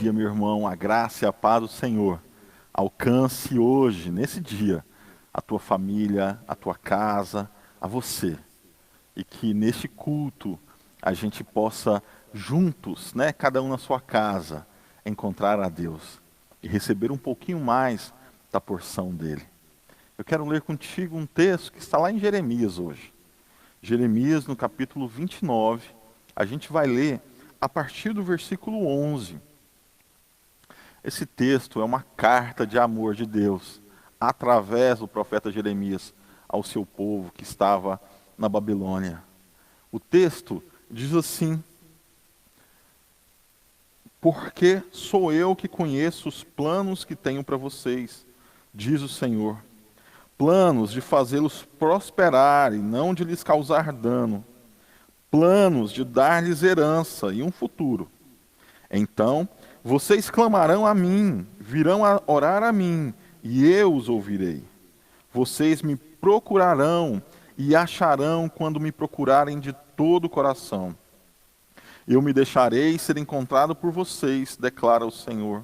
dia, meu irmão, a graça e a paz do Senhor alcance hoje, nesse dia, a tua família, a tua casa, a você. E que neste culto a gente possa juntos, né, cada um na sua casa, encontrar a Deus e receber um pouquinho mais da porção dele. Eu quero ler contigo um texto que está lá em Jeremias hoje. Jeremias, no capítulo 29, a gente vai ler a partir do versículo 11. Esse texto é uma carta de amor de Deus, através do profeta Jeremias, ao seu povo que estava na Babilônia. O texto diz assim: porque sou eu que conheço os planos que tenho para vocês, diz o Senhor. Planos de fazê-los prosperar e não de lhes causar dano. Planos de dar-lhes herança e um futuro. Então, vocês clamarão a mim, virão a orar a mim, e eu os ouvirei. Vocês me procurarão e acharão quando me procurarem de todo o coração. Eu me deixarei ser encontrado por vocês, declara o Senhor,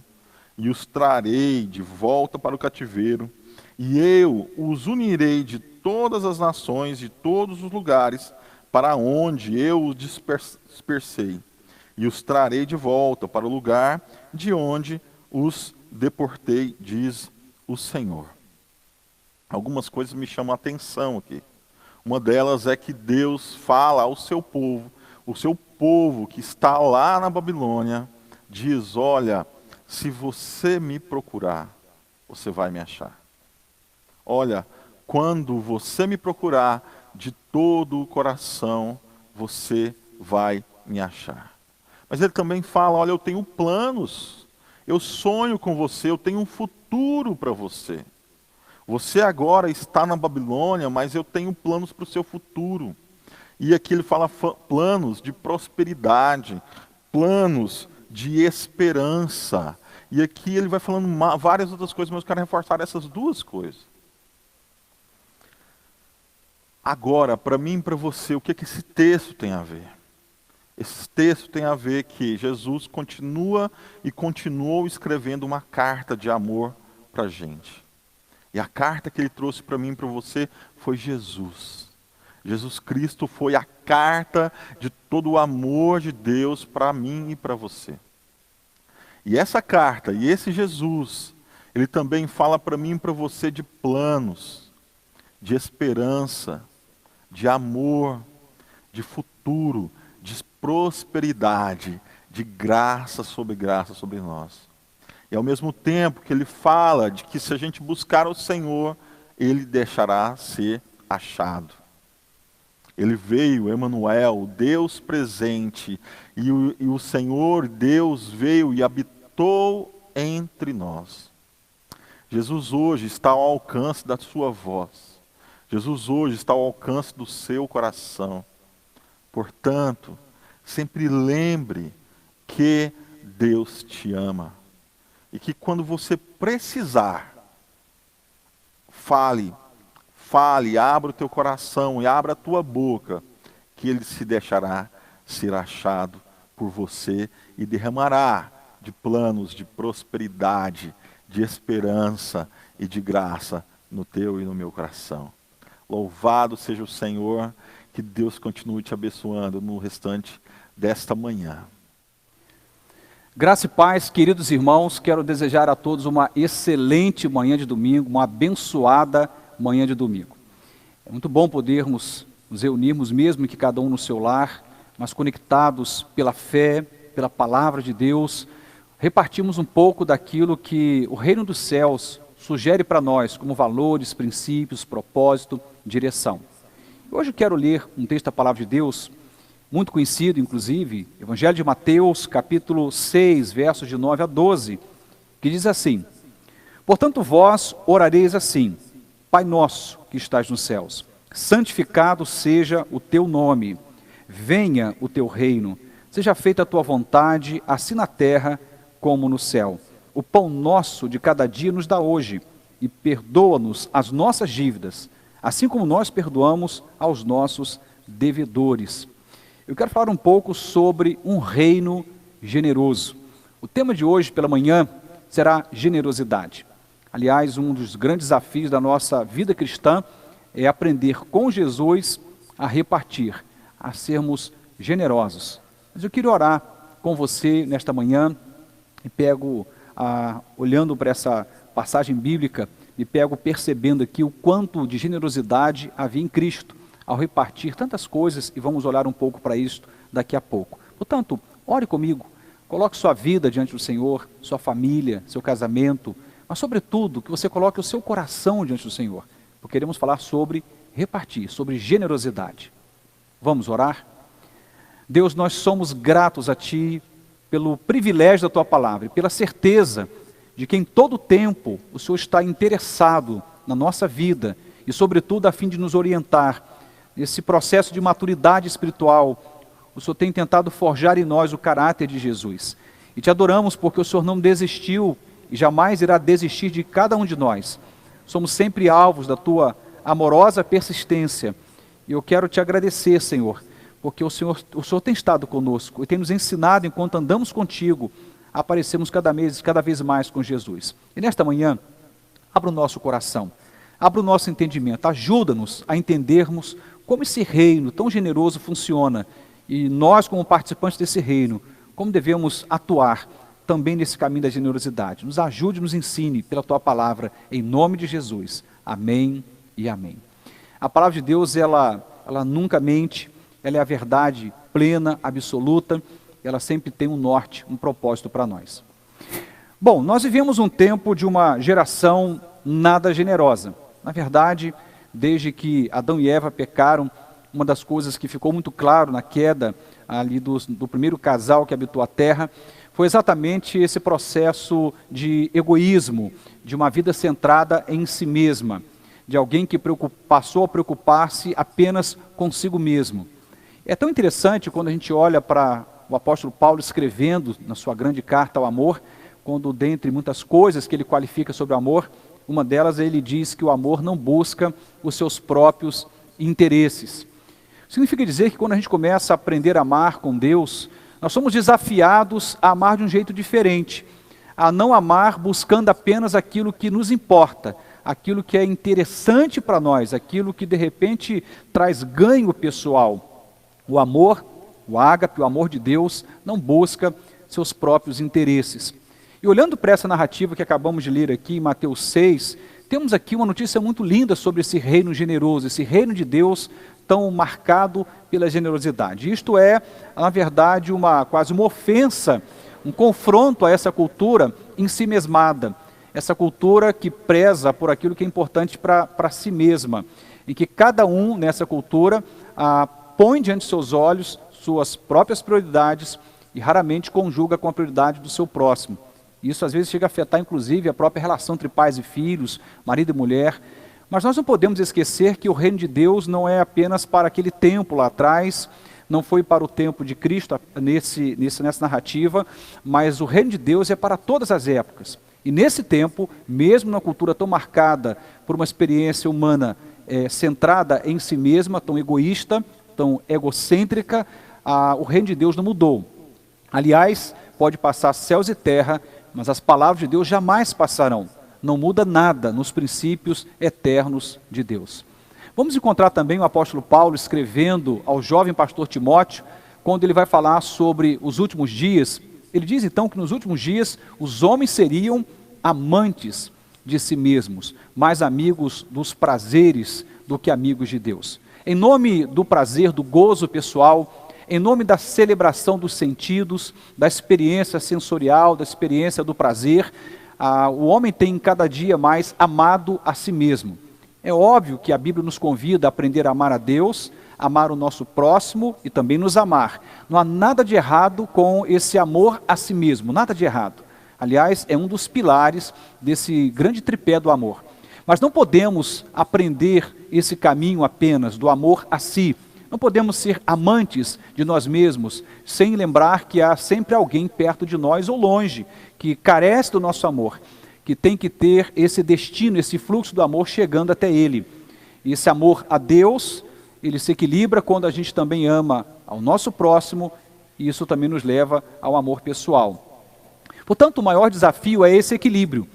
e os trarei de volta para o cativeiro, e eu os unirei de todas as nações, de todos os lugares, para onde eu os dispersei, e os trarei de volta para o lugar de onde os deportei, diz o Senhor. Algumas coisas me chamam a atenção aqui. Uma delas é que Deus fala ao seu povo, o seu povo que está lá na Babilônia, diz: olha, se você me procurar, você vai me achar. Olha, quando você me procurar de todo o coração, você vai me achar. Mas ele também fala: olha, eu tenho planos, eu sonho com você, eu tenho um futuro para você. Você agora está na Babilônia, mas eu tenho planos para o seu futuro. E aqui ele fala planos de prosperidade, planos de esperança. E aqui ele vai falando várias outras coisas, mas eu quero reforçar essas duas coisas. Agora, para mim e para você, o que esse texto tem a ver? Esse texto tem a ver que Jesus continua e continuou escrevendo uma carta de amor para a gente. E a carta que ele trouxe para mim e para você foi Jesus. Jesus Cristo foi a carta de todo o amor de Deus para mim e para você. E essa carta, e esse Jesus, ele também fala para mim e para você de planos, de esperança, de amor, de futuro, de prosperidade, de graça sobre nós. E ao mesmo tempo que ele fala de que se a gente buscar o Senhor, ele deixará ser achado. Ele veio, Emanuel, Deus presente, e o Senhor, Deus, veio e habitou entre nós. Jesus hoje está ao alcance da sua voz. Jesus hoje está ao alcance do seu coração. Portanto, sempre lembre que Deus te ama. E que quando você precisar, fale, abra o teu coração e abra a tua boca, que ele se deixará ser achado por você e derramará de planos de prosperidade, de esperança e de graça no teu e no meu coração. Louvado seja o Senhor, que Deus continue te abençoando no restante desta manhã. Graça e paz, queridos irmãos, quero desejar a todos uma excelente manhã de domingo, uma abençoada manhã de domingo. É muito bom podermos nos reunirmos, mesmo que cada um no seu lar, mas conectados pela fé, pela palavra de Deus, repartimos um pouco daquilo que o reino dos céus sugere para nós, como valores, princípios, propósito, direção. Hoje eu quero ler um texto da palavra de Deus, muito conhecido, inclusive, Evangelho de Mateus, capítulo 6, versos de 9 a 12, que diz assim: portanto vós orareis assim: Pai nosso que estás nos céus, santificado seja o teu nome, venha o teu reino, seja feita a tua vontade, assim na terra como no céu. O pão nosso de cada dia nos dá hoje, e perdoa-nos as nossas dívidas, assim como nós perdoamos aos nossos devedores. Eu quero falar um pouco sobre um reino generoso. O tema de hoje pela manhã será generosidade. Aliás, um dos grandes desafios da nossa vida cristã é aprender com Jesus a repartir, a sermos generosos. Mas eu queria orar com você nesta manhã e olhando para essa passagem bíblica, me pego percebendo aqui o quanto de generosidade havia em Cristo ao repartir tantas coisas, e vamos olhar um pouco para isso daqui a pouco. Portanto, ore comigo, coloque sua vida diante do Senhor, sua família, seu casamento, mas sobretudo que você coloque o seu coração diante do Senhor, porque queremos falar sobre repartir, sobre generosidade. Vamos orar? Deus, nós somos gratos a Ti pelo privilégio da Tua palavra e pela certeza de que em todo tempo o Senhor está interessado na nossa vida e sobretudo a fim de nos orientar nesse processo de maturidade espiritual. O Senhor tem tentado forjar em nós o caráter de Jesus. E Te adoramos porque o Senhor não desistiu e jamais irá desistir de cada um de nós. Somos sempre alvos da Tua amorosa persistência. E eu quero Te agradecer, Senhor, porque o Senhor tem estado conosco e tem nos ensinado, enquanto andamos contigo, a aparecermos cada vez mais com Jesus. E nesta manhã, abra o nosso coração, abra o nosso entendimento, ajuda-nos a entendermos como esse reino tão generoso funciona e nós, como participantes desse reino, como devemos atuar também nesse caminho da generosidade. Nos ajude, nos ensine pela Tua palavra, em nome de Jesus. Amém e amém. A palavra de Deus, ela nunca mente, ela é a verdade plena, absoluta, ela sempre tem um norte, um propósito para nós. Bom, nós vivemos um tempo de uma geração nada generosa. Na verdade, desde que Adão e Eva pecaram, uma das coisas que ficou muito claro na queda ali do primeiro casal que habitou a terra, foi exatamente esse processo de egoísmo, de uma vida centrada em si mesma, de alguém que passou a preocupar-se apenas consigo mesmo. É tão interessante quando a gente olha para o apóstolo Paulo escrevendo na sua grande carta ao amor, quando dentre muitas coisas que ele qualifica sobre o amor, uma delas ele diz que o amor não busca os seus próprios interesses. Significa dizer que quando a gente começa a aprender a amar com Deus, nós somos desafiados a amar de um jeito diferente, a não amar buscando apenas aquilo que nos importa, aquilo que é interessante para nós, aquilo que de repente traz ganho pessoal. O amor, o ágape, o amor de Deus, não busca seus próprios interesses. E olhando para essa narrativa que acabamos de ler aqui em Mateus 6, temos aqui uma notícia muito linda sobre esse reino generoso, esse reino de Deus tão marcado pela generosidade. Isto é, na verdade, quase uma ofensa, um confronto a essa cultura ensimesmada, essa cultura que preza por aquilo que é importante para si mesma, em que cada um nessa cultura põe diante de seus olhos suas próprias prioridades e raramente conjuga com a prioridade do seu próximo. Isso às vezes chega a afetar inclusive a própria relação entre pais e filhos, marido e mulher. Mas nós não podemos esquecer que o reino de Deus não é apenas para aquele tempo lá atrás, não foi para o tempo de Cristo nessa narrativa, mas o reino de Deus é para todas as épocas. E nesse tempo, mesmo na cultura tão marcada por uma experiência humana centrada em si mesma, tão egoísta, tão egocêntrica, o reino de Deus não mudou. Aliás, pode passar céus e terra, mas as palavras de Deus jamais passarão. Não muda nada nos princípios eternos de Deus. Vamos encontrar também o apóstolo Paulo escrevendo ao jovem pastor Timóteo, quando ele vai falar sobre os últimos dias. Ele diz então que nos últimos dias os homens seriam amantes de si mesmos, mais amigos dos prazeres do que amigos de Deus. Em nome do prazer, do gozo pessoal, em nome da celebração dos sentidos, da experiência sensorial, da experiência do prazer, o homem tem cada dia mais amado a si mesmo. É óbvio que a Bíblia nos convida a aprender a amar a Deus, amar o nosso próximo e também nos amar. Não há nada de errado com esse amor a si mesmo, nada de errado. Aliás, é um dos pilares desse grande tripé do amor. Mas não podemos aprender esse caminho apenas do amor a si. Não podemos ser amantes de nós mesmos sem lembrar que há sempre alguém perto de nós ou longe que carece do nosso amor, que tem que ter esse destino, esse fluxo do amor chegando até ele. E esse amor a Deus, ele se equilibra quando a gente também ama ao nosso próximo, e isso também nos leva ao amor pessoal. Portanto, o maior desafio é esse equilíbrio.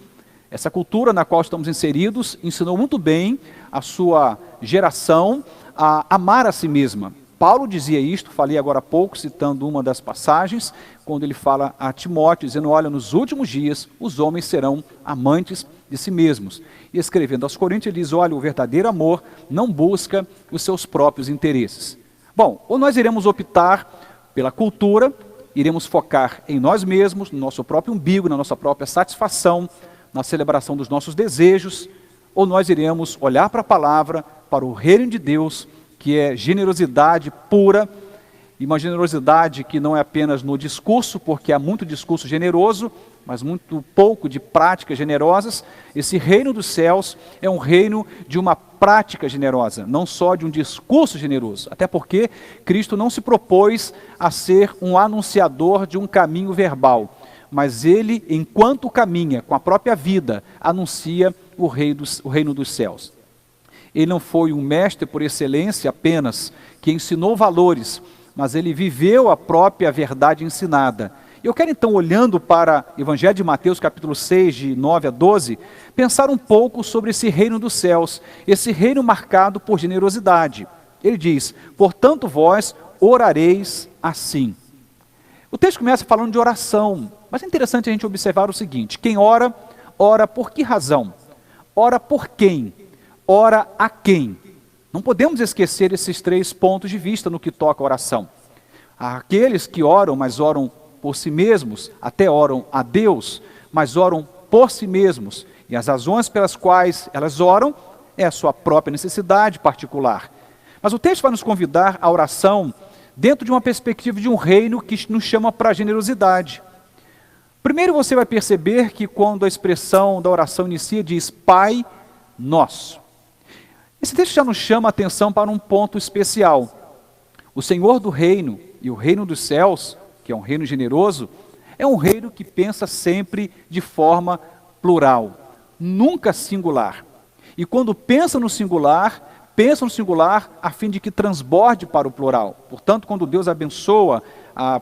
Essa cultura na qual estamos inseridos ensinou muito bem a sua geração a amar a si mesma. Paulo dizia isto, falei agora há pouco, citando uma das passagens, quando ele fala a Timóteo, dizendo, olha, nos últimos dias os homens serão amantes de si mesmos. E escrevendo aos Coríntios, ele diz, olha, o verdadeiro amor não busca os seus próprios interesses. Bom, ou nós iremos optar pela cultura, iremos focar em nós mesmos, no nosso próprio umbigo, na nossa própria satisfação, na celebração dos nossos desejos, ou nós iremos olhar para a palavra, para o reino de Deus, que é generosidade pura, e uma generosidade que não é apenas no discurso, porque há muito discurso generoso, mas muito pouco de práticas generosas. Esse reino dos céus é um reino de uma prática generosa, não só de um discurso generoso, até porque Cristo não se propôs a ser um anunciador de um caminho verbal, mas ele, enquanto caminha com a própria vida, anuncia o reino dos céus. Ele não foi um mestre por excelência apenas, que ensinou valores, mas ele viveu a própria verdade ensinada. Eu quero então, olhando para o Evangelho de Mateus, capítulo 6, de 9 a 12, pensar um pouco sobre esse reino dos céus, esse reino marcado por generosidade. Ele diz, portanto vós orareis assim. O texto começa falando de oração, mas é interessante a gente observar o seguinte, quem ora, ora por que razão? Ora por quem? Ora a quem? Não podemos esquecer esses três pontos de vista no que toca a oração. Há aqueles que oram, mas oram por si mesmos, até oram a Deus, mas oram por si mesmos. E as razões pelas quais elas oram é a sua própria necessidade particular. Mas o texto vai nos convidar à oração dentro de uma perspectiva de um reino que nos chama para a generosidade. Primeiro você vai perceber que quando a expressão da oração inicia, diz Pai Nosso. Esse texto já nos chama a atenção para um ponto especial. O Senhor do reino e o reino dos céus, que é um reino generoso, é um reino que pensa sempre de forma plural, nunca singular. E quando pensa no singular a fim de que transborde para o plural. Portanto, quando Deus abençoa,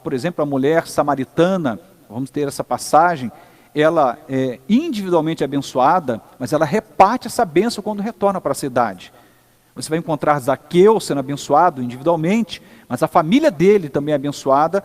por exemplo, a mulher samaritana, vamos ter essa passagem, ela é individualmente abençoada, mas ela reparte essa bênção quando retorna para a cidade. Você vai encontrar Zaqueu sendo abençoado individualmente, mas a família dele também é abençoada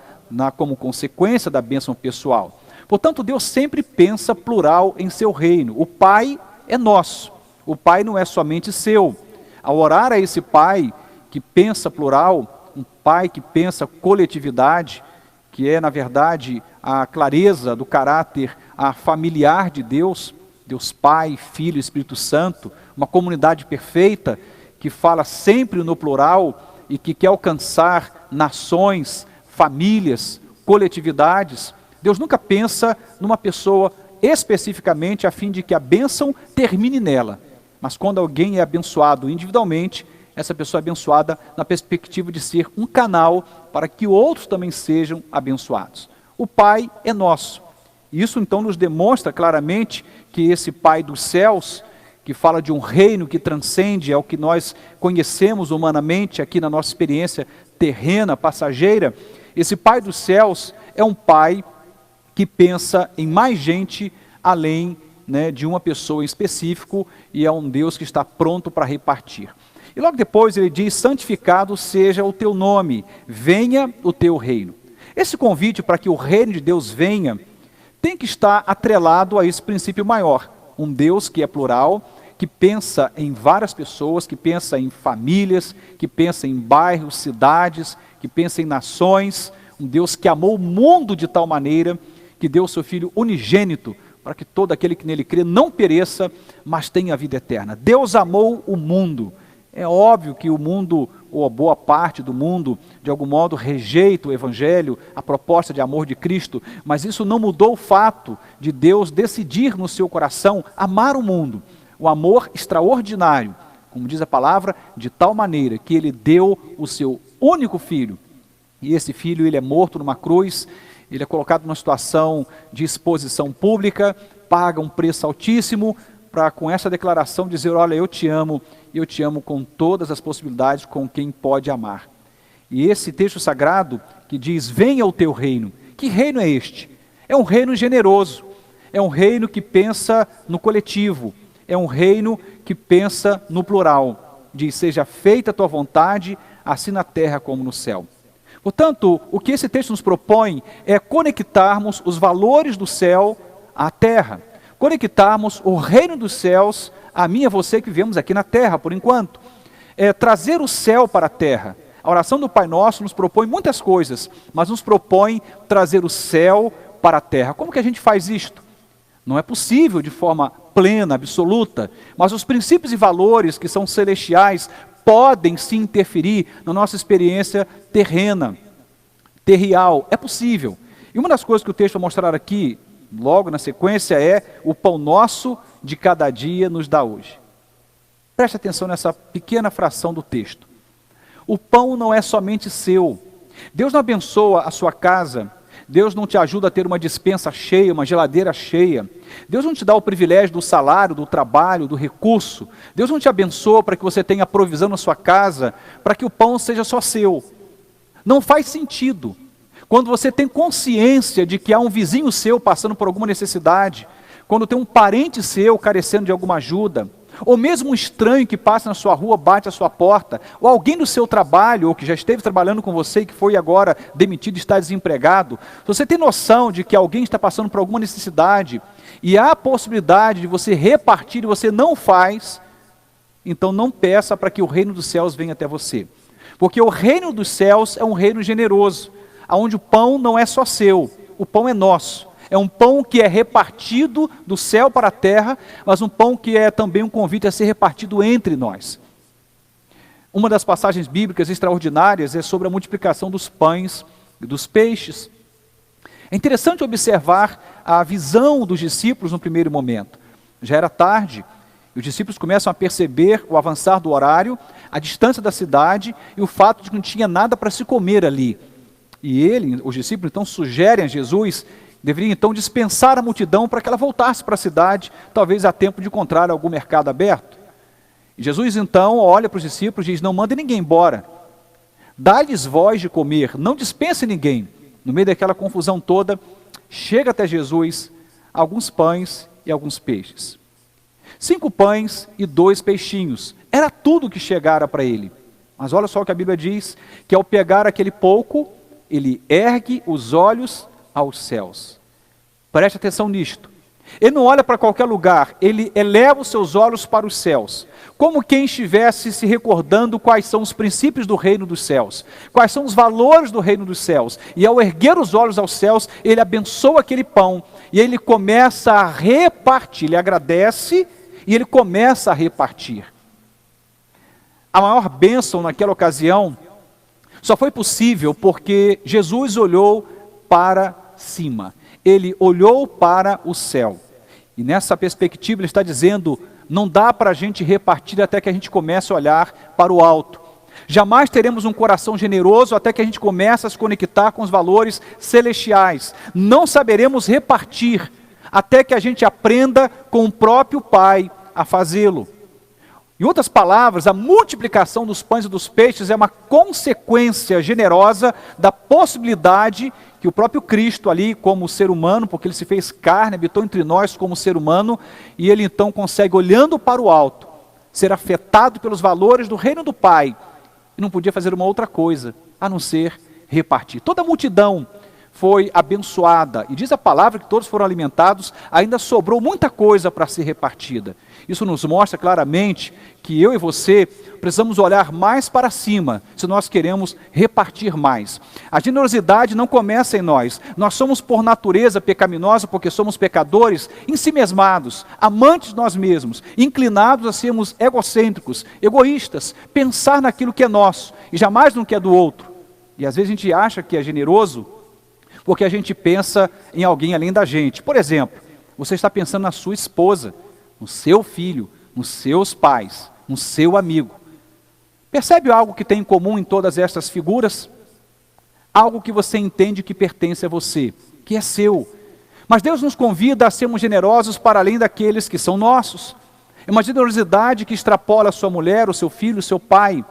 como consequência da bênção pessoal. Portanto, Deus sempre pensa plural em seu reino. O Pai é nosso, o Pai não é somente seu. Ao orar a esse Pai que pensa plural, um Pai que pensa coletividade, que é, na verdade, a clareza do caráter familiar de Deus, Deus Pai, Filho e Espírito Santo, uma comunidade perfeita, que fala sempre no plural e que quer alcançar nações, famílias, coletividades. Deus nunca pensa numa pessoa especificamente a fim de que a bênção termine nela. Mas quando alguém é abençoado individualmente, essa pessoa é abençoada na perspectiva de ser um canal para que outros também sejam abençoados. O Pai é nosso. Isso então nos demonstra claramente que esse Pai dos céus, que fala de um reino que transcende ao que nós conhecemos humanamente aqui na nossa experiência terrena, passageira, esse Pai dos céus é um Pai que pensa em mais gente além, de uma pessoa em específico, e é um Deus que está pronto para repartir. E logo depois ele diz, santificado seja o teu nome, venha o teu reino. Esse convite para que o reino de Deus venha, tem que estar atrelado a esse princípio maior. Um Deus que é plural, que pensa em várias pessoas, que pensa em famílias, que pensa em bairros, cidades, que pensa em nações. Um Deus que amou o mundo de tal maneira que deu o seu Filho unigênito para que todo aquele que nele crê não pereça, mas tenha a vida eterna. Deus amou o mundo. É óbvio que o mundo, ou a boa parte do mundo, de algum modo rejeita o Evangelho, a proposta de amor de Cristo, mas isso não mudou o fato de Deus decidir no seu coração amar o mundo. O amor extraordinário, como diz a palavra, de tal maneira que Ele deu o seu único Filho. E esse Filho, ele é morto numa cruz, ele é colocado numa situação de exposição pública, paga um preço altíssimo, para com essa declaração dizer, olha, eu te amo com todas as possibilidades com quem pode amar. E esse texto sagrado que diz, venha o teu reino. Que reino é este? É um reino generoso, é um reino que pensa no coletivo, é um reino que pensa no plural. Diz, seja feita a tua vontade, assim na terra como no céu. Portanto, o que esse texto nos propõe é conectarmos os valores do céu à terra, conectarmos o reino dos céus a mim e a você que vivemos aqui na terra, por enquanto. É trazer o céu para a terra. A oração do Pai Nosso nos propõe muitas coisas, mas nos propõe trazer o céu para a terra. Como que a gente faz isto? Não é possível de forma plena, absoluta, mas os princípios e valores que são celestiais podem se interferir na nossa experiência terrena, terrial. É possível. E uma das coisas que o texto vai mostrar aqui, logo na sequência, é o pão nosso de cada dia nos dá hoje. Preste atenção nessa pequena fração do texto. O pão não é somente seu. Deus não abençoa a sua casa. Deus não te ajuda a ter uma despensa cheia, uma geladeira cheia. Deus não te dá o privilégio do salário, do trabalho, do recurso. Deus não te abençoa para que você tenha provisão na sua casa, para que o pão seja só seu. Não faz sentido. Quando você tem consciência de que há um vizinho seu passando por alguma necessidade, quando tem um parente seu carecendo de alguma ajuda, ou mesmo um estranho que passa na sua rua, bate à sua porta, ou alguém do seu trabalho, ou que já esteve trabalhando com você e que foi agora demitido e está desempregado, se você tem noção de que alguém está passando por alguma necessidade, e há a possibilidade de você repartir e você não faz, então não peça para que o reino dos céus venha até você. Porque o reino dos céus é um reino generoso, onde o pão não é só seu, o pão é nosso. É um pão que é repartido do céu para a terra, mas um pão que é também um convite a ser repartido entre nós. Uma das passagens bíblicas extraordinárias é sobre a multiplicação dos pães e dos peixes. É interessante observar a visão dos discípulos no primeiro momento. Já era tarde, e os discípulos começam a perceber o avançar do horário, a distância da cidade e o fato de que não tinha nada para se comer ali. E os discípulos então sugerem a Jesus, deveria então dispensar a multidão para que ela voltasse para a cidade, talvez a tempo de encontrar algum mercado aberto. E Jesus então olha para os discípulos e diz, não mande ninguém embora, dá-lhes voz de comer, não dispense ninguém. No meio daquela confusão toda, chega até Jesus alguns pães e alguns peixes. 5 pães e 2 peixinhos, era tudo que chegara para ele. Mas olha só o que a Bíblia diz, que ao pegar aquele pouco, ele ergue os olhos aos céus. Preste atenção nisto. Ele não olha para qualquer lugar, ele eleva os seus olhos para os céus, como quem estivesse se recordando quais são os princípios do reino dos céus, quais são os valores do reino dos céus. E ao erguer os olhos aos céus, ele abençoa aquele pão, e ele começa a repartir, ele agradece, e ele começa a repartir. A maior bênção naquela ocasião só foi possível porque Jesus olhou para cima. Ele olhou para o céu. E nessa perspectiva ele está dizendo, não dá para a gente repartir até que a gente comece a olhar para o alto. Jamais teremos um coração generoso até que a gente comece a se conectar com os valores celestiais. Não saberemos repartir até que a gente aprenda com o próprio Pai a fazê-lo. Em outras palavras, a multiplicação dos pães e dos peixes é uma consequência generosa da possibilidade que o próprio Cristo ali, como ser humano, porque ele se fez carne, habitou entre nós como ser humano, e ele então consegue, olhando para o alto, ser afetado pelos valores do reino do Pai, e não podia fazer uma outra coisa, a não ser repartir. Toda a multidão foi abençoada, e diz a palavra que todos foram alimentados, ainda sobrou muita coisa para ser repartida. Isso nos mostra claramente que eu e você precisamos olhar mais para cima, se nós queremos repartir mais. A generosidade não começa em nós. Nós somos por natureza pecaminosa, porque somos pecadores, ensimesmados, amantes de nós mesmos, inclinados a sermos egocêntricos, egoístas, pensar naquilo que é nosso e jamais no que é do outro. E às vezes a gente acha que é generoso porque a gente pensa em alguém além da gente. Por exemplo, você está pensando na sua esposa, no seu filho, nos seus pais, no seu amigo. Percebe algo que tem em comum em todas estas figuras? Algo que você entende que pertence a você, que é seu. Mas Deus nos convida a sermos generosos para além daqueles que são nossos. É uma generosidade que extrapola a sua mulher, o seu filho, o seu pai.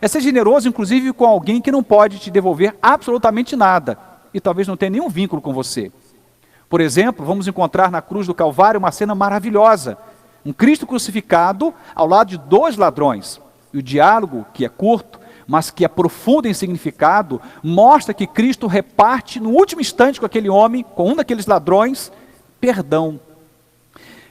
É ser generoso, inclusive, com alguém que não pode te devolver absolutamente nada. E talvez não tenha nenhum vínculo com você. Por exemplo, vamos encontrar na cruz do Calvário uma cena maravilhosa. Um Cristo crucificado ao lado de 2 ladrões. E o diálogo, que é curto, mas que é profundo em significado, mostra que Cristo reparte no último instante com aquele homem, com um daqueles ladrões, perdão.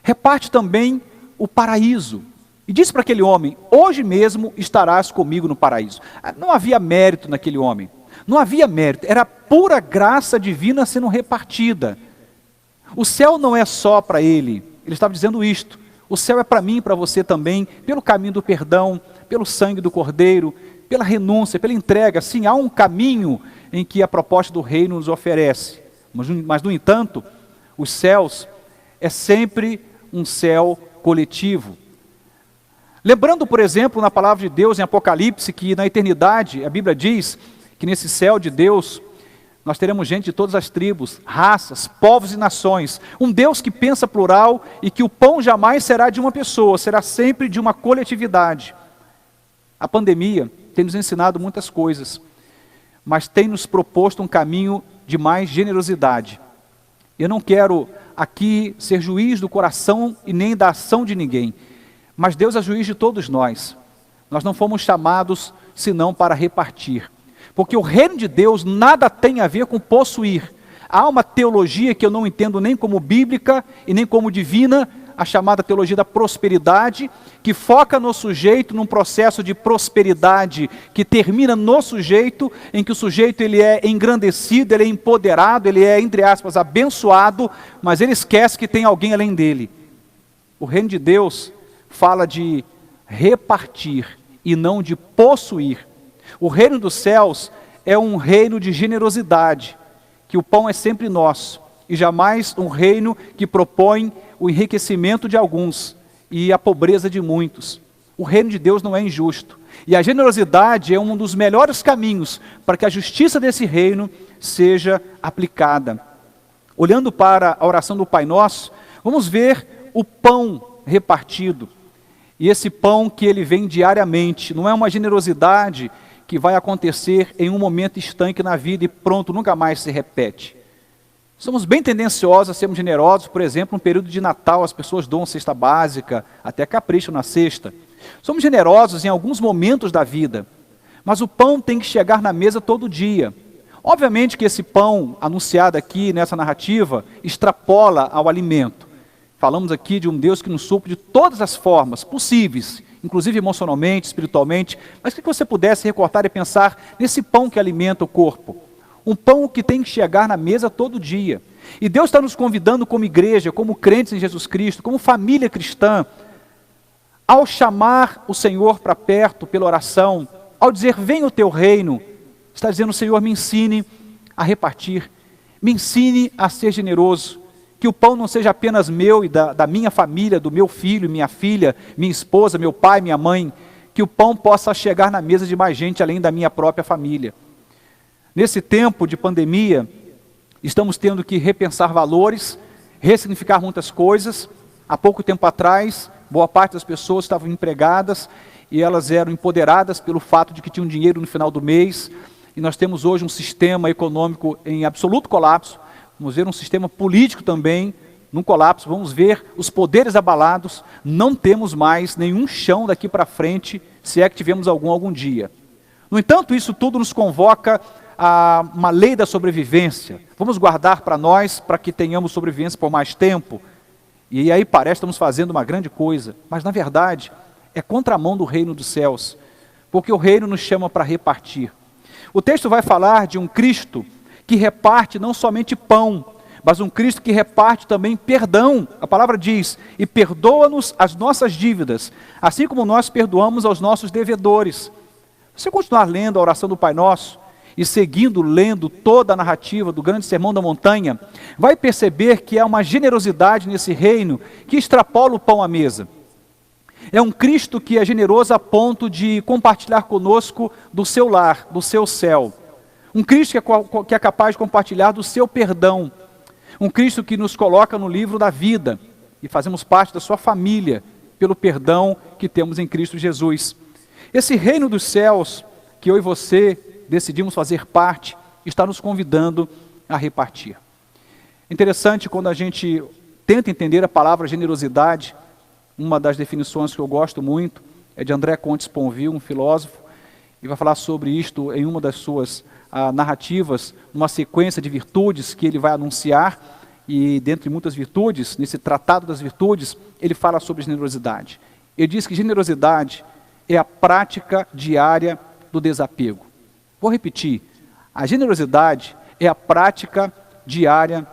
Reparte também o paraíso. E diz para aquele homem: hoje mesmo estarás comigo no paraíso. Não havia mérito naquele homem. Não havia mérito. Era pura graça divina sendo repartida. O céu não é só para ele. Ele estava dizendo isto. O céu é para mim e para você também, pelo caminho do perdão, pelo sangue do Cordeiro, pela renúncia, pela entrega. Sim, há um caminho em que a proposta do reino nos oferece. Mas no entanto, os céus é sempre um céu coletivo. Lembrando, por exemplo, na palavra de Deus em Apocalipse, que na eternidade, a Bíblia diz que nesse céu de Deus, nós teremos gente de todas as tribos, raças, povos e nações. Um Deus que pensa plural e que o pão jamais será de uma pessoa, será sempre de uma coletividade. A pandemia tem nos ensinado muitas coisas, mas tem nos proposto um caminho de mais generosidade. Eu não quero aqui ser juiz do coração e nem da ação de ninguém, mas Deus é juiz de todos nós. Nós não fomos chamados senão para repartir. Porque o reino de Deus nada tem a ver com possuir. Há uma teologia que eu não entendo nem como bíblica e nem como divina, a chamada teologia da prosperidade, que foca no sujeito num processo de prosperidade que termina no sujeito, em que o sujeito ele é engrandecido, ele é empoderado, ele é, entre aspas, abençoado, mas ele esquece que tem alguém além dele. O reino de Deus fala de repartir e não de possuir. O reino dos céus é um reino de generosidade, que o pão é sempre nosso, e jamais um reino que propõe o enriquecimento de alguns e a pobreza de muitos. O reino de Deus não é injusto, e a generosidade é um dos melhores caminhos para que a justiça desse reino seja aplicada. Olhando para a oração do Pai Nosso, vamos ver o pão repartido, e esse pão que ele vem diariamente, não é uma generosidade que vai acontecer em um momento estanque na vida e pronto, nunca mais se repete. Somos bem tendenciosos a sermos generosos, por exemplo, no período de Natal, as pessoas doam cesta básica, até capricham na cesta. Somos generosos em alguns momentos da vida, mas o pão tem que chegar na mesa todo dia. Obviamente que esse pão, anunciado aqui nessa narrativa, extrapola ao alimento. Falamos aqui de um Deus que nos supre de todas as formas possíveis, inclusive emocionalmente, espiritualmente, mas que você pudesse recortar e pensar nesse pão que alimenta o corpo. Um pão que tem que chegar na mesa todo dia. E Deus está nos convidando como igreja, como crentes em Jesus Cristo, como família cristã, ao chamar o Senhor para perto pela oração, ao dizer, venha o teu reino, está dizendo, Senhor, me ensine a repartir, me ensine a ser generoso, que o pão não seja apenas meu e da minha família, do meu filho, minha filha, minha esposa, meu pai, minha mãe, que o pão possa chegar na mesa de mais gente além da minha própria família. Nesse tempo de pandemia, estamos tendo que repensar valores, ressignificar muitas coisas. Há pouco tempo atrás, boa parte das pessoas estavam empregadas e elas eram empoderadas pelo fato de que tinham dinheiro no final do mês. E nós temos hoje um sistema econômico em absoluto colapso. Vamos ver um sistema político também num colapso, vamos ver os poderes abalados, não temos mais nenhum chão daqui para frente, se é que tivemos algum dia. No entanto, isso tudo nos convoca a uma lei da sobrevivência. Vamos guardar para nós, para que tenhamos sobrevivência por mais tempo. E aí parece que estamos fazendo uma grande coisa, mas na verdade é contramão do reino dos céus, porque o reino nos chama para repartir. O texto vai falar de um Cristo que reparte não somente pão, mas um Cristo que reparte também perdão. A palavra diz, e perdoa-nos as nossas dívidas, assim como nós perdoamos aos nossos devedores. Se você continuar lendo a oração do Pai Nosso, e seguindo, lendo toda a narrativa do grande Sermão da Montanha, vai perceber que há uma generosidade nesse reino que extrapola o pão à mesa. É um Cristo que é generoso a ponto de compartilhar conosco do seu lar, do seu céu. Um Cristo que é capaz de compartilhar do seu perdão. Um Cristo que nos coloca no livro da vida e fazemos parte da sua família pelo perdão que temos em Cristo Jesus. Esse reino dos céus que eu e você decidimos fazer parte está nos convidando a repartir. Interessante quando a gente tenta entender a palavra generosidade, uma das definições que eu gosto muito é de André Comte Sponville, um filósofo, e vai falar sobre isto em uma das suas narrativas, uma sequência de virtudes que ele vai anunciar, e dentre muitas virtudes, nesse Tratado das Virtudes, ele fala sobre generosidade. Ele diz que generosidade é a prática diária do desapego. Vou repetir, a generosidade é a prática diária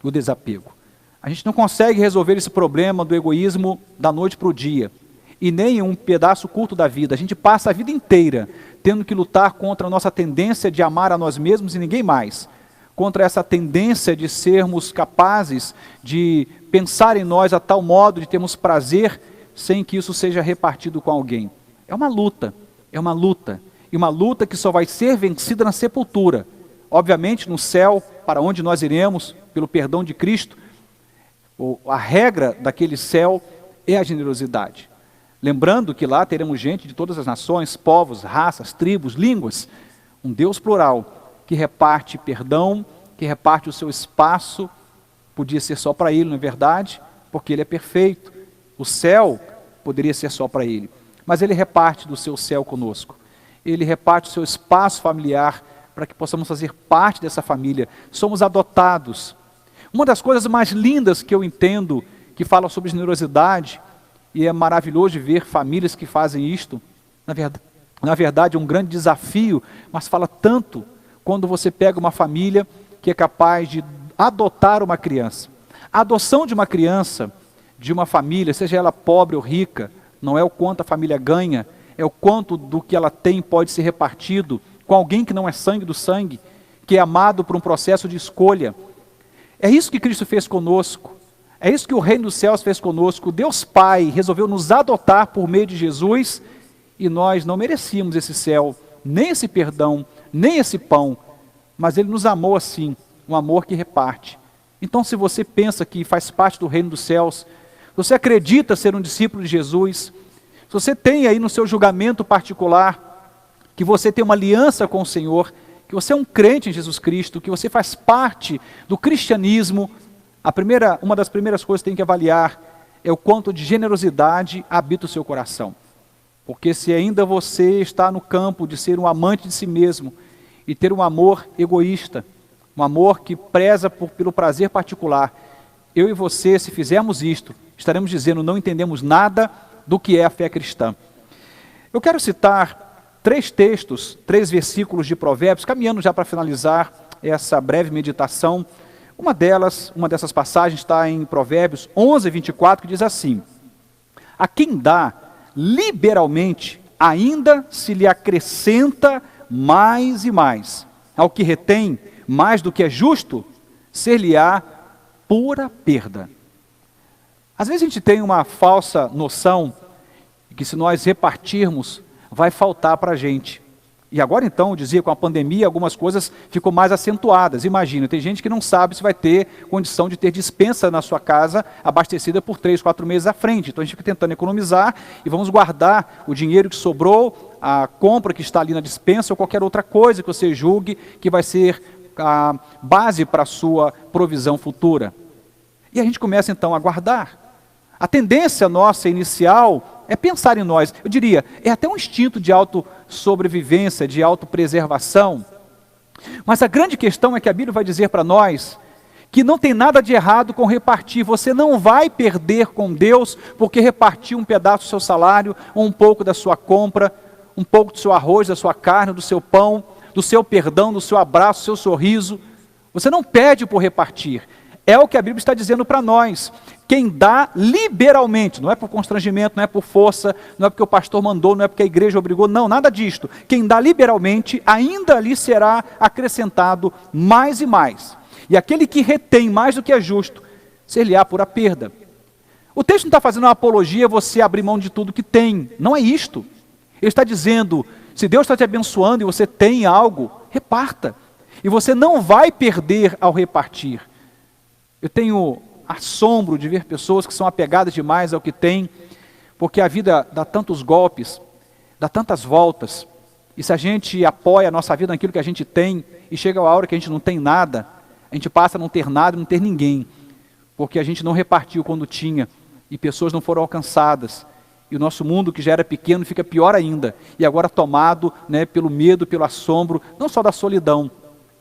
do desapego. A gente não consegue resolver esse problema do egoísmo da noite para o dia, e nem em um pedaço curto da vida. A gente passa a vida inteira tendo que lutar contra a nossa tendência de amar a nós mesmos e ninguém mais, contra essa tendência de sermos capazes de pensar em nós a tal modo de termos prazer sem que isso seja repartido com alguém. É uma luta, e uma luta que só vai ser vencida na sepultura. Obviamente no céu, para onde nós iremos, pelo perdão de Cristo, a regra daquele céu é a generosidade. Lembrando que lá teremos gente de todas as nações, povos, raças, tribos, línguas, um Deus plural, que reparte perdão, que reparte o seu espaço, podia ser só para Ele, não é verdade? Porque Ele é perfeito. O céu poderia ser só para Ele, mas Ele reparte do seu céu conosco. Ele reparte o seu espaço familiar para que possamos fazer parte dessa família. Somos adotados. Uma das coisas mais lindas que eu entendo, que fala sobre generosidade, e é maravilhoso ver famílias que fazem isto, na verdade é um grande desafio, mas fala tanto quando você pega uma família que é capaz de adotar uma criança. A adoção de uma criança, de uma família, seja ela pobre ou rica, não é o quanto a família ganha, é o quanto do que ela tem pode ser repartido com alguém que não é sangue do sangue, que é amado por um processo de escolha. É isso que Cristo fez conosco, é isso que o Reino dos Céus fez conosco. Deus Pai resolveu nos adotar por meio de Jesus, e nós não merecíamos esse céu, nem esse perdão, nem esse pão, mas Ele nos amou assim, um amor que reparte. Então, se você pensa que faz parte do Reino dos Céus, se você acredita ser um discípulo de Jesus, se você tem aí no seu julgamento particular, que você tem uma aliança com o Senhor, que você é um crente em Jesus Cristo, que você faz parte do cristianismo, uma das primeiras coisas que tem que avaliar é o quanto de generosidade habita o seu coração. Porque se ainda você está no campo de ser um amante de si mesmo e ter um amor egoísta, um amor que preza pelo prazer particular, eu e você, se fizermos isto, estaremos dizendo, não entendemos nada do que é a fé cristã. Eu quero citar 3 textos, 3 versículos de Provérbios, caminhando já para finalizar essa breve meditação. Uma dessas passagens está em Provérbios 11, 24, que diz assim: a quem dá liberalmente, ainda se lhe acrescenta mais e mais. Ao que retém mais do que é justo, ser-lhe-á pura perda. Às vezes a gente tem uma falsa noção de que se nós repartirmos, vai faltar para a gente. E agora então, eu dizia, com a pandemia, algumas coisas ficou mais acentuadas. Imagina, tem gente que não sabe se vai ter condição de ter despensa na sua casa, abastecida por 3, 4 meses à frente. Então a gente fica tentando economizar e vamos guardar o dinheiro que sobrou, a compra que está ali na despensa ou qualquer outra coisa que você julgue que vai ser a base para a sua provisão futura. E a gente começa então a guardar. A tendência nossa inicial é pensar em nós. Eu diria, é até um instinto de autossobrevivência, de autopreservação. Mas a grande questão é que a Bíblia vai dizer para nós que não tem nada de errado com repartir. Você não vai perder com Deus porque repartiu um pedaço do seu salário, ou um pouco da sua compra, um pouco do seu arroz, da sua carne, do seu pão, do seu perdão, do seu abraço, do seu sorriso. Você não pede por repartir. É o que a Bíblia está dizendo para nós. Quem dá liberalmente, não é por constrangimento, não é por força, não é porque o pastor mandou, não é porque a igreja obrigou, não, nada disto. Quem dá liberalmente, ainda lhe será acrescentado mais e mais. E aquele que retém mais do que é justo, ser-lhe-á pura perda. O texto não está fazendo uma apologia a você abrir mão de tudo que tem, não é isto. Ele está dizendo, se Deus está te abençoando e você tem algo, reparta. E você não vai perder ao repartir. Eu tenho assombro de ver pessoas que são apegadas demais ao que têm, porque a vida dá tantos golpes, dá tantas voltas, e se a gente apoia a nossa vida naquilo que a gente tem, e chega a hora que a gente não tem nada, A gente passa a não ter nada e não ter ninguém, porque a gente não repartiu quando tinha, e pessoas não foram alcançadas. E o nosso mundo, que já era pequeno, fica pior ainda. E agora tomado, né, pelo medo, pelo assombro, não só da solidão,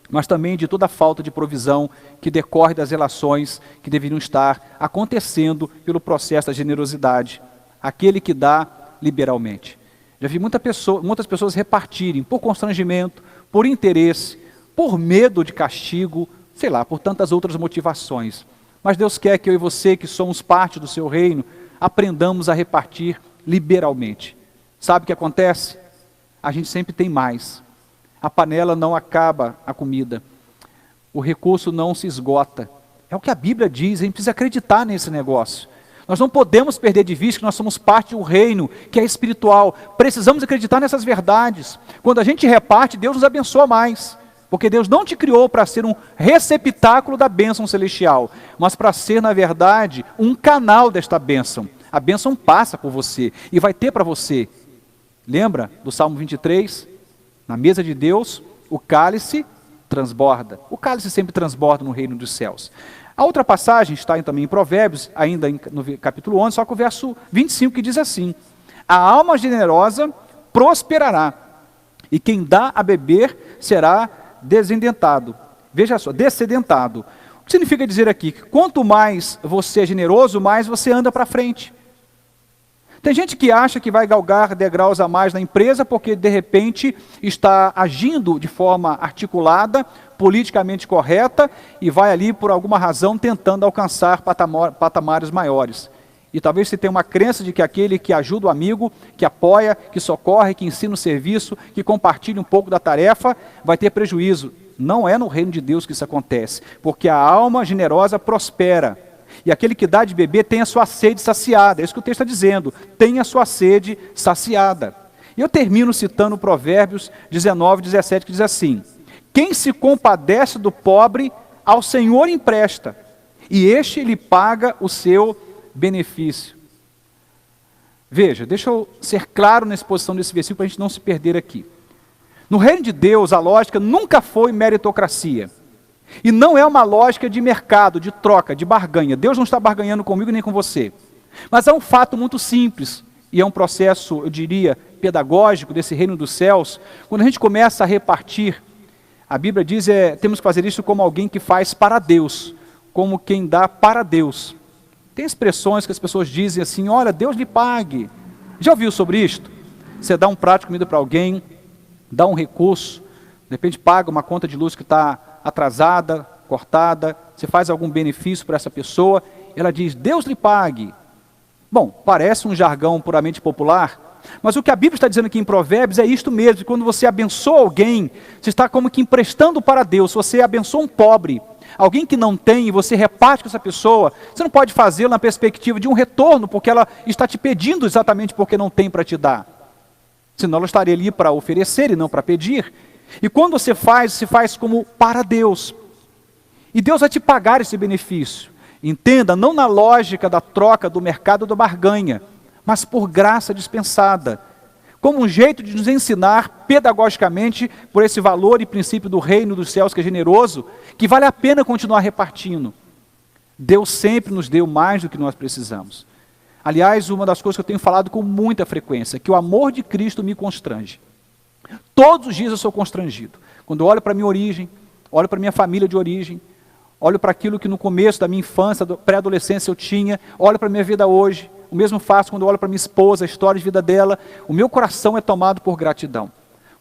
mas também de toda a falta de provisão que decorre das relações que deveriam estar acontecendo pelo processo da generosidade. Aquele que dá liberalmente. Já vi muitas pessoas repartirem por constrangimento, por interesse, por medo de castigo, sei lá, por tantas outras motivações. Mas Deus quer que eu e você, que somos parte do seu reino, aprendamos a repartir liberalmente. Sabe o que acontece? A gente sempre tem mais. A panela não acaba a comida. O recurso não se esgota. É o que a Bíblia diz, a gente precisa acreditar nesse negócio. Nós não podemos perder de vista que nós somos parte de um reino que é espiritual. Precisamos acreditar nessas verdades. Quando a gente reparte, Deus nos abençoa mais. Porque Deus não te criou para ser um receptáculo da bênção celestial, mas para ser, na verdade, um canal desta bênção. A bênção passa por você e vai ter para você. Lembra do Salmo 23? Na mesa de Deus, o cálice transborda. O cálice sempre transborda no reino dos céus. A outra passagem está também em Provérbios, ainda no capítulo 11, só que o verso 25, que diz assim: a alma generosa prosperará, e quem dá a beber será descedentado. Veja só, descedentado. O que significa dizer aqui? Que quanto mais você é generoso, mais você anda para frente. Tem gente que acha que vai galgar degraus a mais na empresa porque de repente está agindo de forma articulada, politicamente correta e vai ali por alguma razão tentando alcançar patamares maiores. E talvez você tenha uma crença de que aquele que ajuda o amigo, que apoia, que socorre, que ensina o serviço, que compartilha um pouco da tarefa, vai ter prejuízo. Não é no reino de Deus que isso acontece, porque a alma generosa prospera. E aquele que dá de beber tem a sua sede saciada. É isso que o texto está dizendo. Tem a sua sede saciada. E eu termino citando Provérbios 19, 17, que diz assim: quem se compadece do pobre, ao Senhor empresta, e este lhe paga o seu benefício. Veja, deixa eu ser claro na exposição desse versículo para a gente não se perder aqui. No reino de Deus, a lógica nunca foi meritocracia. E não é uma lógica de mercado, de troca, de barganha. Deus não está barganhando comigo nem com você. Mas é um fato muito simples, e é um processo, eu diria, pedagógico desse reino dos céus. Quando a gente começa a repartir, a Bíblia diz, temos que fazer isso como alguém que faz para Deus, como quem dá para Deus. Tem expressões que as pessoas dizem assim: olha, Deus lhe pague. Já ouviu sobre isto? Você dá um prato de comida para alguém, dá um recurso, de repente paga uma conta de luz que está atrasada, cortada, você faz algum benefício para essa pessoa, ela diz, Deus lhe pague. Bom, parece um jargão puramente popular, mas o que a Bíblia está dizendo aqui em Provérbios é isto mesmo: quando você abençoa alguém, você está como que emprestando para Deus. Se você abençoa um pobre, alguém que não tem, e você reparte com essa pessoa, você não pode fazê-lo na perspectiva de um retorno, porque ela está te pedindo exatamente porque não tem para te dar. Senão ela estaria ali para oferecer e não para pedir. E quando você faz como para Deus. E Deus vai te pagar esse benefício. Entenda, não na lógica da troca, do mercado, da barganha, mas por graça dispensada. Como um jeito de nos ensinar pedagogicamente por esse valor e princípio do reino dos céus que é generoso, que vale a pena continuar repartindo. Deus sempre nos deu mais do que nós precisamos. Aliás, uma das coisas que eu tenho falado com muita frequência, é que o amor de Cristo me constrange. Todos os dias eu sou constrangido. Quando eu olho para a minha origem, olho para a minha família de origem, olho para aquilo que no começo da minha infância, da pré-adolescência eu tinha, olho para a minha vida hoje, o mesmo faço quando eu olho para a minha esposa, a história de vida dela, o meu coração é tomado por gratidão.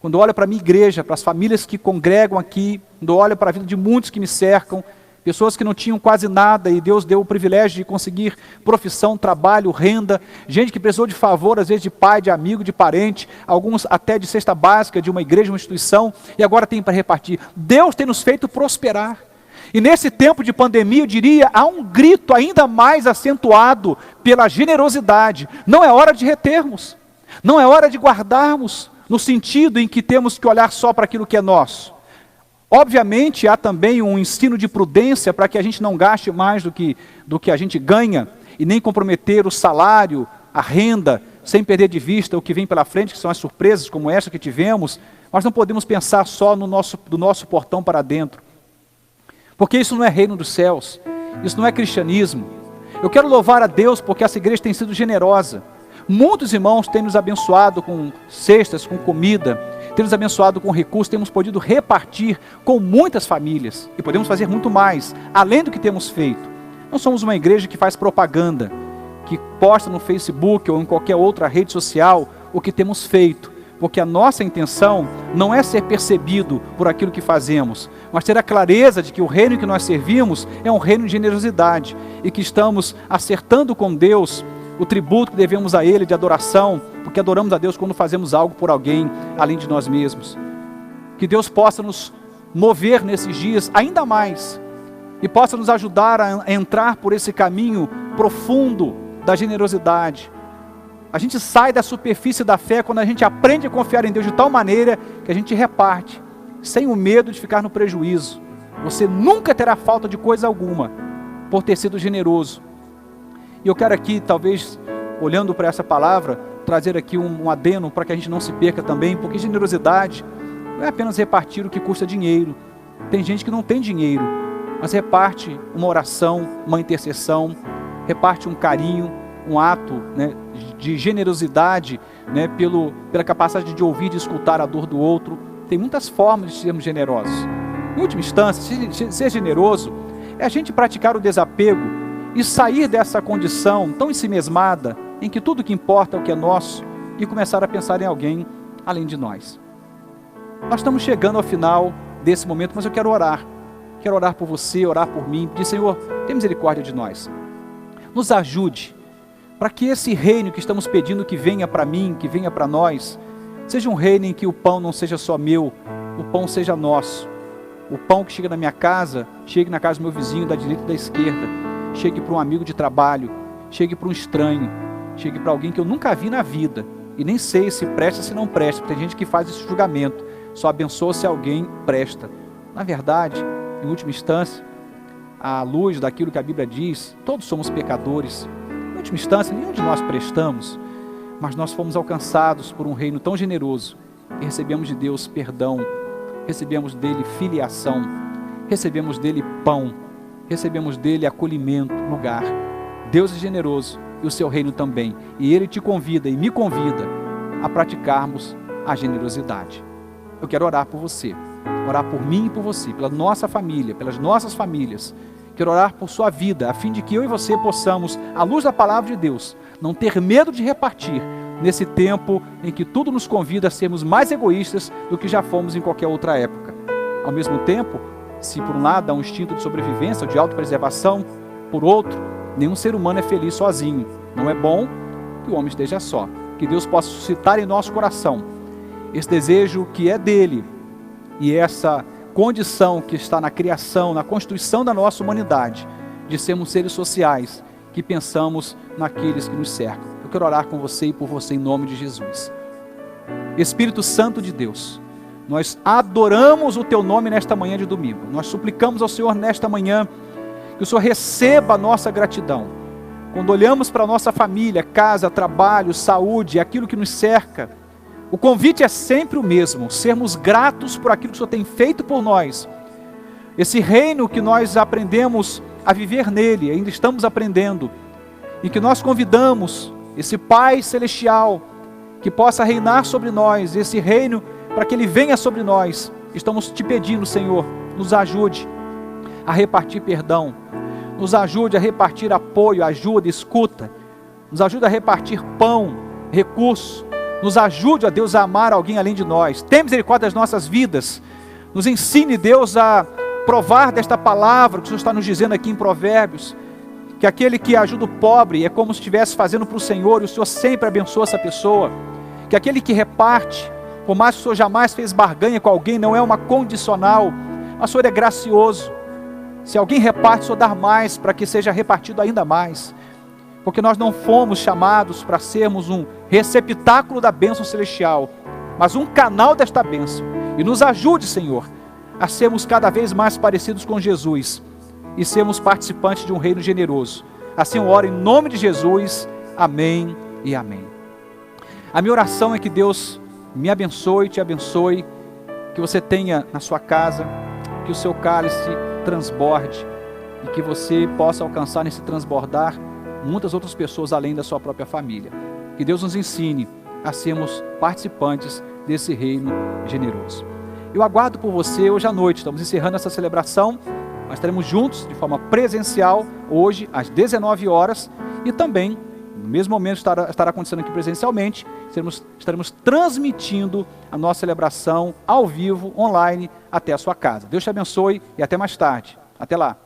Quando eu olho para a minha igreja, para as famílias que congregam aqui, quando eu olho para a vida de muitos que me cercam, pessoas que não tinham quase nada e Deus deu o privilégio de conseguir profissão, trabalho, renda, gente que precisou de favor, às vezes de pai, de amigo, de parente, alguns até de cesta básica de uma igreja, uma instituição, e agora tem para repartir. Deus tem nos feito prosperar. E nesse tempo de pandemia, eu diria, há um grito ainda mais acentuado pela generosidade. Não é hora de retermos, não é hora de guardarmos, no sentido em que temos que olhar só para aquilo que é nosso. Obviamente, há também um ensino de prudência para que a gente não gaste mais do que a gente ganha e nem comprometer o salário, a renda, sem perder de vista o que vem pela frente, que são as surpresas como essa que tivemos. Mas não podemos pensar só do nosso portão para dentro. porque isso não é reino dos céus, isso não é cristianismo. Eu quero louvar a Deus porque essa igreja tem sido generosa. Muitos irmãos têm nos abençoado com cestas, com comida, têm nos abençoado com recursos, temos podido repartir com muitas famílias e podemos fazer muito mais, além do que temos feito. Não somos uma igreja que faz propaganda, que posta no Facebook ou em qualquer outra rede social o que temos feito, porque a nossa intenção não é ser percebido por aquilo que fazemos, mas ter a clareza de que o reino que nós servimos é um reino de generosidade e que estamos acertando com Deus o tributo que devemos a Ele de adoração, porque adoramos a Deus quando fazemos algo por alguém além de nós mesmos. Que Deus possa nos mover nesses dias ainda mais e possa nos ajudar a entrar por esse caminho profundo da generosidade. A gente sai da superfície da fé quando a gente aprende a confiar em Deus de tal maneira que a gente reparte, sem o medo de ficar no prejuízo. Você nunca terá falta de coisa alguma por ter sido generoso. E eu quero aqui, talvez, olhando para essa palavra, trazer aqui um adeno para que a gente não se perca também, porque generosidade não é apenas repartir o que custa dinheiro. Tem gente que não tem dinheiro, mas reparte uma oração, uma intercessão, reparte um carinho, um ato, né, de generosidade, né, pela capacidade de ouvir, de escutar a dor do outro. Tem muitas formas de sermos generosos. Em última instância, ser generoso é a gente praticar o desapego e sair dessa condição tão ensimesmada, em que tudo que importa é o que é nosso, e começar a pensar em alguém além de nós. Nós estamos chegando ao final desse momento, mas eu quero orar. Quero orar por você, orar por mim, pedir: Senhor, tem misericórdia de nós. Nos ajude, para que esse reino que estamos pedindo que venha para mim, que venha para nós, seja um reino em que o pão não seja só meu, o pão seja nosso. O pão que chega na minha casa, chegue na casa do meu vizinho, da direita e da esquerda, chegue para um amigo de trabalho, chegue para um estranho, chegue para alguém que eu nunca vi na vida, e nem sei se presta ou se não presta, porque tem gente que faz esse julgamento, só abençoa se alguém presta. Na verdade, em última instância, à luz daquilo que a Bíblia diz, todos somos pecadores. Em última instância, nenhum de nós prestamos, mas nós fomos alcançados por um reino tão generoso, e recebemos de Deus perdão, recebemos dele filiação, recebemos dele pão, recebemos dele acolhimento, lugar. Deus é generoso e o seu reino também, e ele te convida e me convida a praticarmos a generosidade. Eu quero orar por você, orar por mim e por você, pela nossa família, pelas nossas famílias. Quero orar por sua vida, a fim de que eu e você possamos, à luz da palavra de Deus, não ter medo de repartir nesse tempo em que tudo nos convida a sermos mais egoístas do que já fomos em qualquer outra época. Ao mesmo tempo, se por um lado há um instinto de sobrevivência, de autopreservação, por outro, nenhum ser humano é feliz sozinho. Não é bom que o homem esteja só. Que Deus possa suscitar em nosso coração esse desejo que é dele e essa condição que está na criação, na constituição da nossa humanidade, de sermos seres sociais, que pensamos naqueles que nos cercam. Eu quero orar com você e por você em nome de Jesus. Espírito Santo de Deus, nós adoramos o Teu nome nesta manhã de domingo. Nós suplicamos ao Senhor nesta manhã que o Senhor receba a nossa gratidão. Quando olhamos para a nossa família, casa, trabalho, saúde, aquilo que nos cerca, o convite é sempre o mesmo: sermos gratos por aquilo que o Senhor tem feito por nós. Esse reino que nós aprendemos a viver nele, ainda estamos aprendendo, em que nós convidamos esse Pai Celestial que possa reinar sobre nós, esse reino para que Ele venha sobre nós. Estamos te pedindo, Senhor, nos ajude a repartir perdão, nos ajude a repartir apoio, ajuda, escuta, nos ajude a repartir pão, recurso, nos ajude, ó Deus, a amar alguém além de nós. Tenha misericórdia das nossas vidas, nos ensine, Deus, a provar desta palavra que o Senhor está nos dizendo aqui em Provérbios, que aquele que ajuda o pobre é como se estivesse fazendo para o Senhor, e o Senhor sempre abençoa essa pessoa. Que aquele que reparte, por mais que o Senhor jamais fez barganha com alguém, não é uma condicional, mas o Senhor é gracioso. Se alguém reparte, o Senhor dá mais, para que seja repartido ainda mais. Porque nós não fomos chamados para sermos um receptáculo da bênção celestial, mas um canal desta bênção. E nos ajude, Senhor, a sermos cada vez mais parecidos com Jesus e sermos participantes de um reino generoso. Assim eu oro em nome de Jesus. Amém e amém. A minha oração é que Deus me abençoe, te abençoe, que você tenha na sua casa, que o seu cálice transborde e que você possa alcançar nesse transbordar muitas outras pessoas além da sua própria família. Que Deus nos ensine a sermos participantes desse reino generoso. Eu aguardo por você hoje à noite. Estamos encerrando essa celebração. Nós estaremos juntos de forma presencial hoje às 19 horas e também no mesmo momento estará acontecendo aqui presencialmente. Estaremos transmitindo a nossa celebração ao vivo, online, até a sua casa. Deus te abençoe e até mais tarde. Até lá.